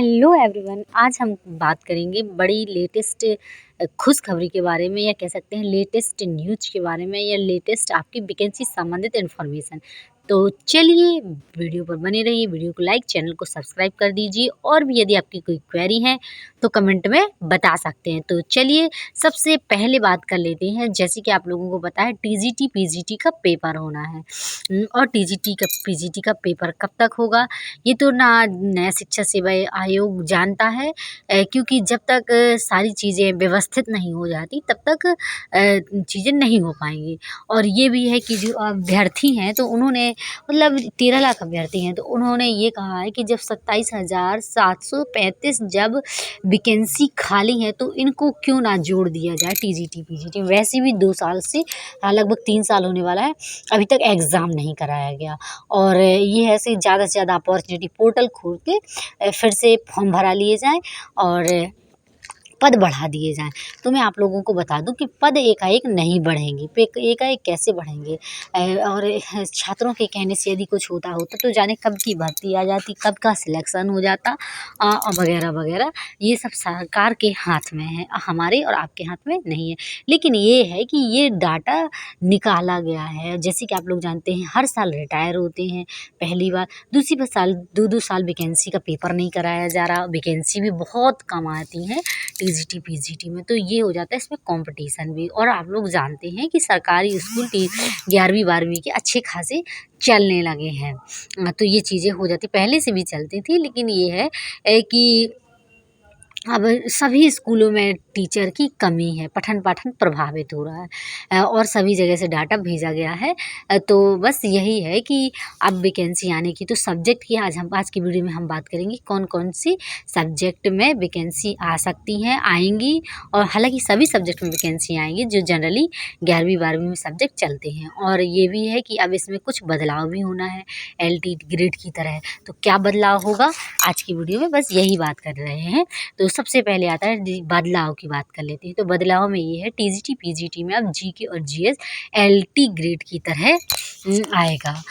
Hello everyone, आज हम बात करेंगे बड़ी लेटेस्ट खुशखबरी के बारे में, या कह सकते हैं लेटेस्ट न्यूज़ के बारे में, या लेटेस्ट आपकी वैकेंसी संबंधित इन्फॉर्मेशन। तो चलिए वीडियो पर बने रहिए, वीडियो को लाइक, चैनल को सब्सक्राइब कर दीजिए, और भी यदि आपकी कोई क्वेरी है तो कमेंट में बता सकते हैं। तो चलिए सबसे पहले बात कर लेते हैं। जैसे कि आप लोगों को पता है टीजीटी पीजीटी का पेपर होना है, और टीजीटी का पीजीटी का पेपर कब तक होगा ये तो ना नया शिक्षा सेवा आयोग जानता है, क्योंकि जब तक सारी चीज़ें व्यवस्थित नहीं हो जाती तब तक चीज़ें नहीं हो पाएंगी। और ये भी है कि जो अभ्यर्थी हैं तो उन्होंने मतलब 13 लाख अभ्यर्थी हैं तो उन्होंने ये कहा है कि जब 27,735 जब वैकेंसी खाली है तो इनको क्यों ना जोड़ दिया जाए टीजीटी पीजीटी। वैसे भी 2 साल से लगभग 3 साल होने वाला है, अभी तक एग्ज़ाम नहीं कराया गया। और ये है से ज़्यादा अपॉर्चुनिटी पोर्टल खोल के फिर से फॉर्म भरा लिए जाएँ और पद बढ़ा दिए जाएँ। तो मैं आप लोगों को बता दूं कि पद एकाएक नहीं बढ़ेंगे। एकाएक कैसे बढ़ेंगे? और छात्रों के कहने से यदि कुछ होता तो जाने कब की भर्ती आ जाती, कब का सिलेक्शन हो जाता, वगैरह वगैरह। ये सब सरकार के हाथ में है, हमारे और आपके हाथ में नहीं है। लेकिन ये है कि ये डाटा निकाला गया है। जैसे कि आप लोग जानते हैं हर साल रिटायर होते हैं पहली बार, दूसरी साल 2-2 साल वैकेंसी का पेपर नहीं कराया जा रहा, वैकेंसी भी बहुत कम आती हैं टीजीटी पीजीटी में। तो ये हो जाता है इसमें कंपटीशन भी। और आप लोग जानते हैं कि सरकारी स्कूल 11वीं 12वीं के अच्छे खासे चलने लगे हैं। तो ये चीज़ें हो जाती, पहले से भी चलती थी, लेकिन ये है कि अब सभी स्कूलों में टीचर की कमी है, पठन पाठन प्रभावित हो रहा है, और सभी जगह से डाटा भेजा गया है। तो बस यही है कि अब वैकेंसी आने की, तो सब्जेक्ट की आज की वीडियो में हम बात करेंगे कौन कौन सी सब्जेक्ट में वैकेंसी आ सकती हैं, आएंगी। और हालांकि सभी सब्जेक्ट में वैकेंसी आएंगी जो जनरली 11वीं 12वीं में सब्जेक्ट चलते हैं। और ये भी है कि अब इसमें कुछ बदलाव भी होना है LT ग्रेड की तरह। तो क्या बदलाव होगा आज की वीडियो में, बस यही बात कर रहे हैं। तो सबसे पहले आता है बदलाव की बात कर लेते हैं। तो बदलाव में ये है टीजीटी पीजीटी में अब जीके और जीएस LT ग्रेड की तरह आएगा।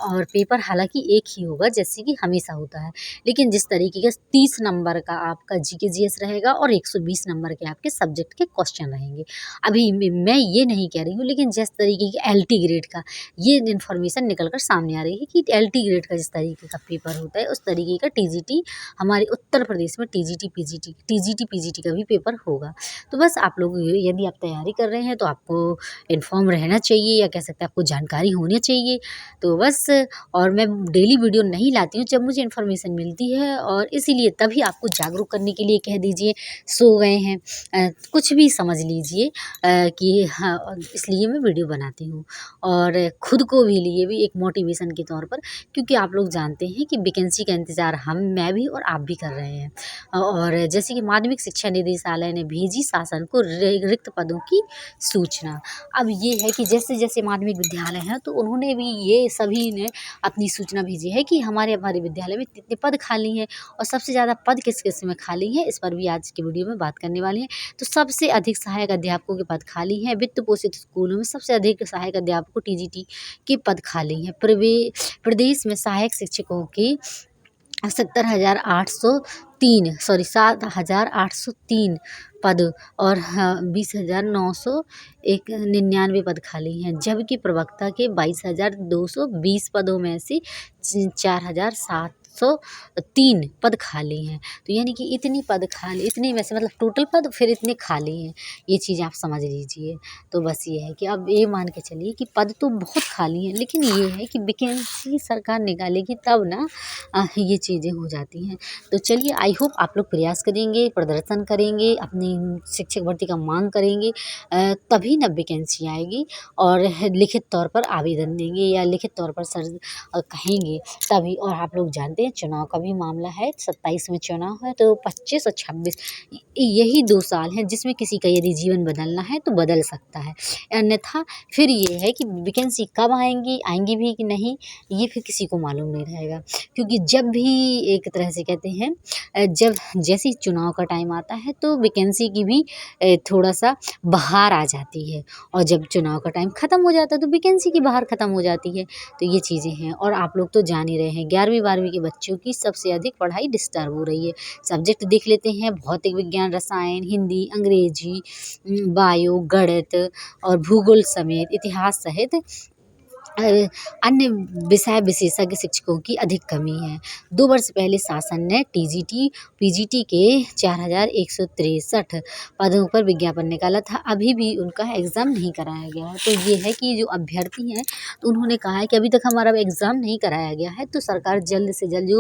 और पेपर हालांकि एक ही होगा जैसे कि हमेशा होता है, लेकिन जिस तरीके का 30 नंबर का आपका जीके जीएस रहेगा और 120 नंबर के आपके सब्जेक्ट के क्वेश्चन रहेंगे। अभी मैं ये नहीं कह रही हूँ, लेकिन जिस तरीके की LT ग्रेड का ये इन्फॉर्मेशन निकल कर सामने आ रही है कि LT ग्रेड का जिस तरीके का पेपर होता है उस तरीके का टीजीटी हमारे उत्तर प्रदेश में टीजीटी पीजीटी का भी पेपर होगा। तो बस आप लोग यदि आप तैयारी कर रहे हैं तो आपको इन्फॉर्म रहना चाहिए, या कह सकते हैं आपको जानकारी होनी चाहिए। तो बस, और मैं डेली वीडियो नहीं लाती हूँ जब मुझे इन्फॉर्मेशन मिलती है, और इसीलिए तभी आपको जागरूक करने के लिए कह दीजिए सो गए हैं, कुछ भी समझ लीजिए कि हाँ, इसलिए मैं वीडियो बनाती हूँ। और खुद को भी लिए भी एक मोटिवेशन के तौर पर, क्योंकि आप लोग जानते हैं कि वैकेंसी का इंतज़ार मैं भी और आप भी कर रहे हैं। और जैसे कि माध्यमिक शिक्षा निदेशालय ने भेजी शासन को रिक्त पदों की सूचना। अब ये है कि जैसे जैसे माध्यमिक विद्यालय हैं तो उन्होंने भी ये सभी ने अपनी सूचना भेजी है कि हमारे विद्यालय में कितने पद खाली हैं, और सबसे ज़्यादा पद किस किस में खाली हैं, इस पर भी आज की वीडियो में बात करने वाले हैं। तो सबसे अधिक सहायक अध्यापकों के पद खाली हैं। वित्त पोषित स्कूलों में सबसे अधिक सहायक अध्यापकों टीजीटी के पद खाली हैं। प्रदेश में सहायक शिक्षकों की 7,803 पद और 20,999 पद खाली हैं, जबकि प्रवक्ता के 22,220 पदों में से 4,703 पद खाली हैं। तो यानी कि इतनी पद खाली, इतने में से मतलब टोटल पद फिर इतने खाली हैं, ये चीज़ आप समझ लीजिए। तो बस ये है कि अब ये मान के चलिए कि पद तो बहुत खाली हैं, लेकिन ये है कि वैकेंसी सरकार निकालेगी तब ना ये चीज़ें हो जाती हैं। तो चलिए आई होप आप लोग प्रयास करेंगे, प्रदर्शन करेंगे, अपनी शिक्षक भर्ती का मांग करेंगे, तभी ना वैकेंसी आएगी। और लिखित तौर पर आवेदन देंगे या लिखित तौर पर सर कहेंगे तभी। और आप लोग जानते हैं चुनाव का भी मामला है, 27 में चुनाव है, तो 25 और 26 यही 2 साल हैं जिसमें किसी का यदि जीवन बदलना है तो बदल सकता है। अन्यथा फिर ये है कि वैकेंसी कब आएंगी भी कि नहीं, ये फिर किसी को मालूम नहीं रहेगा। क्योंकि जब भी एक तरह से कहते हैं जब जैसे ही चुनाव का टाइम आता है तो वैकेंसी की भी थोड़ा सा बहार आ जाती है, और जब चुनाव का टाइम ख़त्म हो जाता है तो वैकेंसी की बहार ख़त्म हो जाती है। तो ये चीज़ें हैं। और आप लोग तो जान ही रहे हैं 11वीं 12वीं के बच्चों की सबसे अधिक पढ़ाई डिस्टर्ब हो रही है। सब्जेक्ट देख लेते हैं, भौतिक विज्ञान, रसायन, हिंदी, अंग्रेजी, बायो, गणित और भूगोल समेत इतिहास सहित अ, अन्य विषय विशेषज्ञ शिक्षकों की अधिक कमी है। 2 वर्ष पहले शासन ने टीजीटी, पीजीटी के 4163 पदों पर विज्ञापन निकाला था। अभी भी उनका एग्ज़ाम नहीं कराया गया है। तो ये है कि जो अभ्यर्थी हैं, तो उन्होंने कहा है कि अभी तक हमारा एग्ज़ाम नहीं कराया गया है, तो सरकार जल्द से जल्द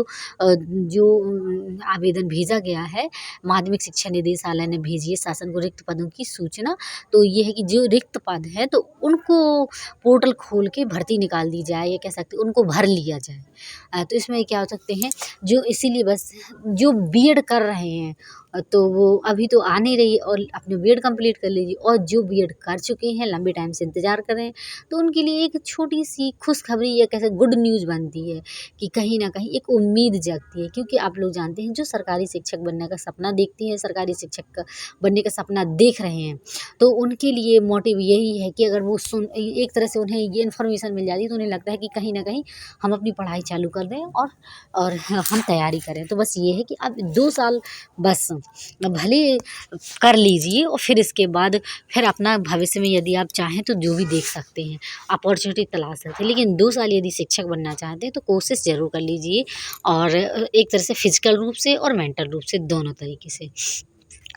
आवेदन भेजा गया है, माध्यमिक शिक्षा निदेशालय ने भेजी है शासन को रिक्त पदों की सूचना। तो ये है कि जो रिक्त पद हैं, तो उनको पोर्टल खोल के भर्ती निकाल दी जाए, या कह सकते हैं उनको भर लिया जाए। तो इसमें क्या हो सकते हैं, जो इसीलिए बस जो बीएड कर रहे हैं, तो वो अभी तो आ नहीं रही, और अपने बीएड कंप्लीट कर लीजिए, और जो बीएड कर चुके हैं, लंबे टाइम से इंतज़ार कर रहे हैं, तो उनके लिए एक छोटी-सी खुशखबरी या कैसे गुड न्यूज़ बनती है कि कहीं न कहीं एक उम्मीद जगती है। क्योंकि आप लोग जानते हैं, जो सरकारी शिक्षक बनने का सपना देखते हैं, सरकारी शिक्षक का बनने का सपना देख रहे हैं, तो उनके लिए मोटिव यही है कि अगर वो एक तरह से उन्हें ये इन्फॉर्मेशन मिल जाती है, तो उन्हें लगता है कि कहीं न कहीं हम अपनी पढ़ाई चालू कर दें और हम तैयारी करें। तो बस ये है कि अब 2 साल बस भले कर लीजिए, और फिर इसके बाद फिर अपना भविष्य में यदि आप चाहें तो जो भी देख सकते हैं, अपॉर्चुनिटी तलाश सकते हैं। लेकिन 2 साल यदि शिक्षक बनना चाहते हैं, तो कोशिश ज़रूर कर लीजिए, और एक तरह से फिज़िकल रूप से और मेंटल रूप से, दोनों तरीके से।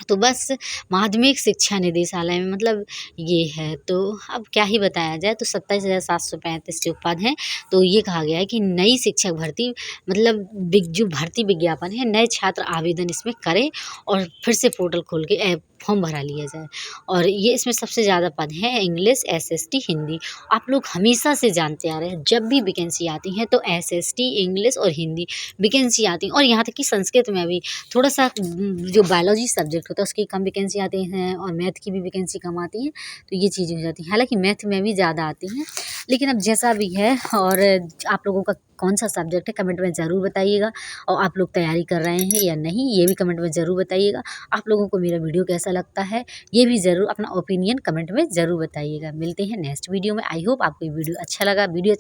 तो बस माध्यमिक शिक्षा निदेशालय में मतलब ये है। तो अब क्या ही बताया जाए, तो 27,735 जो पद हैं, तो ये कहा गया है कि नई शिक्षक भर्ती मतलब जो भर्ती विज्ञापन है, नए छात्र आवेदन इसमें करें, और फिर से पोर्टल खोल के फॉर्म भरा लिया जाए। और ये इसमें सबसे ज़्यादा पद हैं इंग्लिश, एसएसटी, हिंदी। आप लोग हमेशा से जानते आ रहे हैं, जब भी वैकेंसी आती है तो एसएसटी, इंग्लिश और हिंदी वैकेंसी आती है, और यहाँ तक कि संस्कृत में भी थोड़ा सा जो बायोलॉजी सब्जेक्ट होता है उसकी कम वैकेंसी आती हैं, और मैथ की भी वैकेंसी कम आती हैं। तो ये चीज़ें हो जाती हैं। हालाँकि मैथ में भी ज़्यादा आती हैं, लेकिन अब जैसा भी है, और आप लोगों का कौन-सा सब्जेक्ट है, कमेंट में ज़रूर बताइएगा, और आप लोग तैयारी कर रहे हैं या नहीं, ये भी कमेंट में ज़रूर बताइएगा। आप लोगों को मेरा वीडियो कैसा लगता है, ये भी ज़रूर अपना ओपिनियन कमेंट में ज़रूर बताइएगा। मिलते हैं नेक्स्ट वीडियो में। आई होप आपको ये वीडियो अच्छा लगा। वीडियो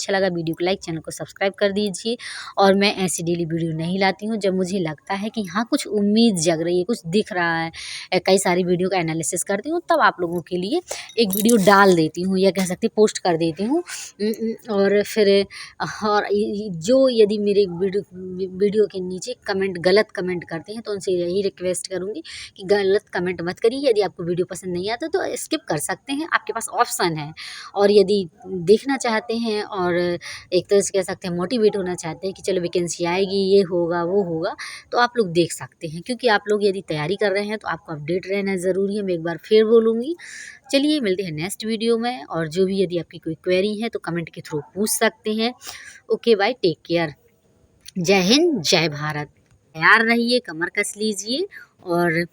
को लाइक, चैनल को सब्सक्राइब कर दीजिए, और मैं ऐसी डेली वीडियो नहीं लाती हूँ, जब मुझे लगता है कि हाँ, कुछ उम्मीद जग रही है, कुछ दिख रहा है। कई सारी वीडियो का एनालिसिस करती हूँ, तब आप लोगों के लिए एक वीडियो डाल देती हूँ, या कह सकती पोस्ट कर देती हूँ। और फिर और जो यदि मेरे वीडियो के नीचे गलत कमेंट करते हैं, तो उनसे यही रिक्वेस्ट करूँगी कि गलत कमेंट मत करिए। यदि आपको वीडियो पसंद नहीं आता तो स्किप कर सकते हैं, आपके पास ऑप्शन है। और यदि देखना चाहते हैं, और एक तरह से कह सकते हैं मोटिवेट होना चाहते हैं कि चलो वैकेंसी आएगी, ये होगा, वो होगा, तो आप लोग देख सकते हैं। क्योंकि आप लोग यदि तैयारी कर रहे हैं, तो आपको अपडेट रहना ज़रूरी है। मैं एक बार फिर बोलूँगी। चलिए, मिलते हैं नेक्स्ट वीडियो में, और जो भी यदि आपकी कोई क्वेरी है, तो कमेंट के थ्रू पूछ सकते हैं। Okay bye, take care. जय हिंद, जय भारत। तैयार रहिए, कमर कस लीजिए, और